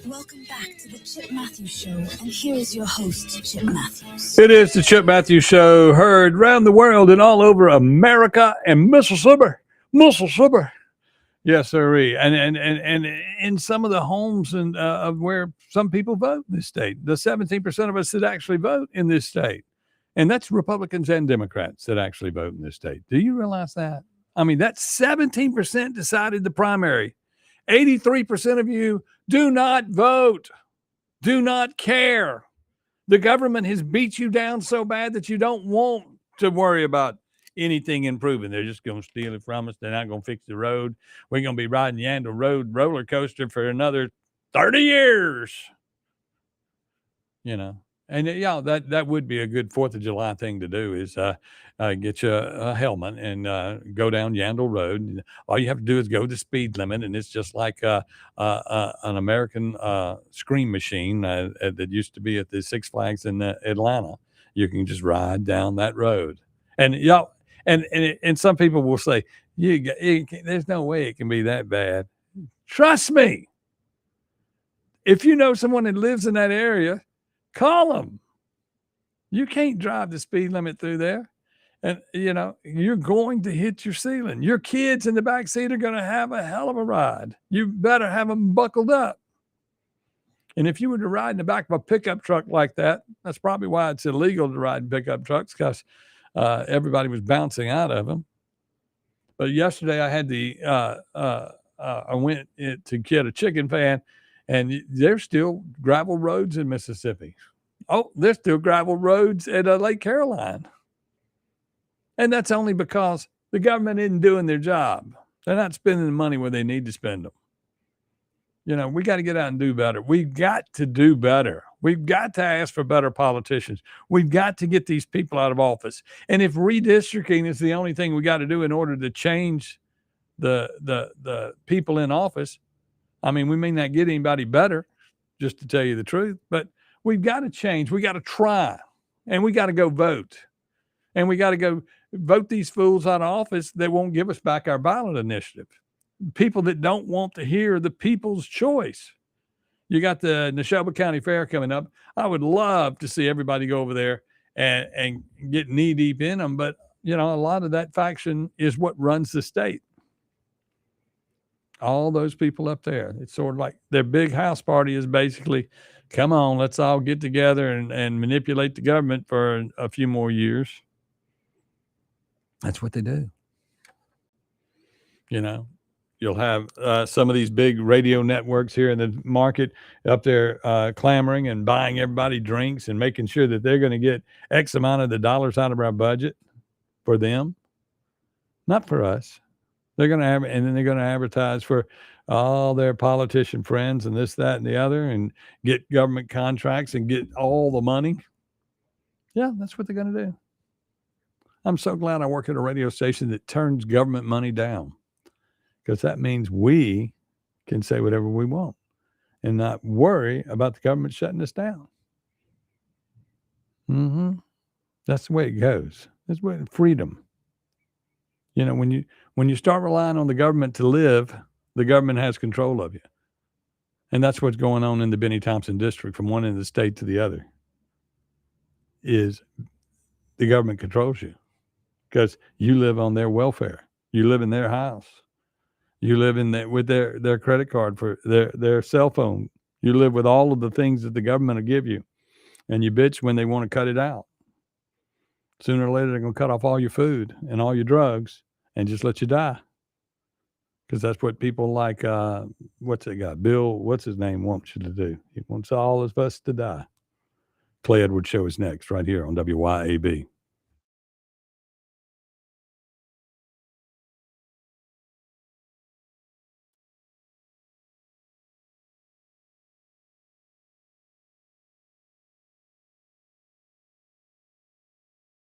Welcome back to the Chip Matthews Show, and here is your host, Chip Matthews. It is the Chip Matthews Show, heard around the world and all over America and Mississippi. Yes, sirree. And in some of the homes and of where some people vote in this state, the 17% of us that actually vote in this state, and that's Republicans and Democrats that actually vote in this state. Do you realize that? I mean, that's 17% decided the primary. 83% of you do not vote, do not care. The government has beat you down so bad that you don't want to worry about anything improving. They're just going to steal it from us. They're not going to fix the road. We're going to be riding Yandle Road roller coaster for another 30 years. You know, and yeah, that would be a good 4th of July thing to do is get you a helmet and go down Yandle Road. And all you have to do is go the speed limit, and it's just like an American scream machine that used to be at the Six Flags in Atlanta. You can just ride down that road, and and some people will say, "There's no way it can be that bad." Trust me. If you know someone that lives in that area, call them. You can't drive the speed limit through there. And, you know, you're going to hit your ceiling. Your kids in the back seat are going to have a hell of a ride. You better have them buckled up. And if you were to ride in the back of a pickup truck like that, that's probably why it's illegal to ride in pickup trucks, because everybody was bouncing out of them. But yesterday I had I went to get a chicken pan, and there's still gravel roads in Mississippi. Oh, there's still gravel roads at Lake Caroline. And that's only because the government isn't doing their job. They're not spending the money where they need to spend them. You know, we got to get out and do better. We've got to do better. We've got to ask for better politicians. We've got to get these people out of office. And if redistricting is the only thing we got to do in order to change the people in office, I mean, we may not get anybody better, just to tell you the truth, but we've got to change. We got to try, and we got to go vote. And we got to go vote these fools out of office that won't give us back our ballot initiative. People that don't want to hear the people's choice. You got the Neshoba County Fair coming up. I would love to see everybody go over there and get knee deep in them. But, you know, a lot of that faction is what runs the state. All those people up there. It's sort of like their big house party is basically, come on, let's all get together and manipulate the government for a few more years. That's what they do. You know, you'll have some of these big radio networks here in the market up there clamoring and buying everybody drinks and making sure that they're going to get X amount of the dollars out of our budget for them, not for us. They're going to have, and then they're going to advertise for all their politician friends and this, that, and the other, and get government contracts and get all the money. Yeah, that's what they're going to do. I'm so glad I work at a radio station that turns government money down, because that means we can say whatever we want and not worry about the government shutting us down. That's the way it goes. That's the way, freedom. You know, when you start relying on the government to live, the government has control of you. And that's what's going on in the Benny Thompson district from one end of the state to the other, is the government controls you because you live on their welfare. You live in their house. You live in with their credit card for their cell phone. You live with all of the things that the government will give you. And you bitch when they want to cut it out. Sooner or later, they're going to cut off all your food and all your drugs and just let you die. Because that's what people like what's that guy? Bill, what's his name, wants you to do? He wants all of us to die. Clay Edwards Show is next right here on WYAB.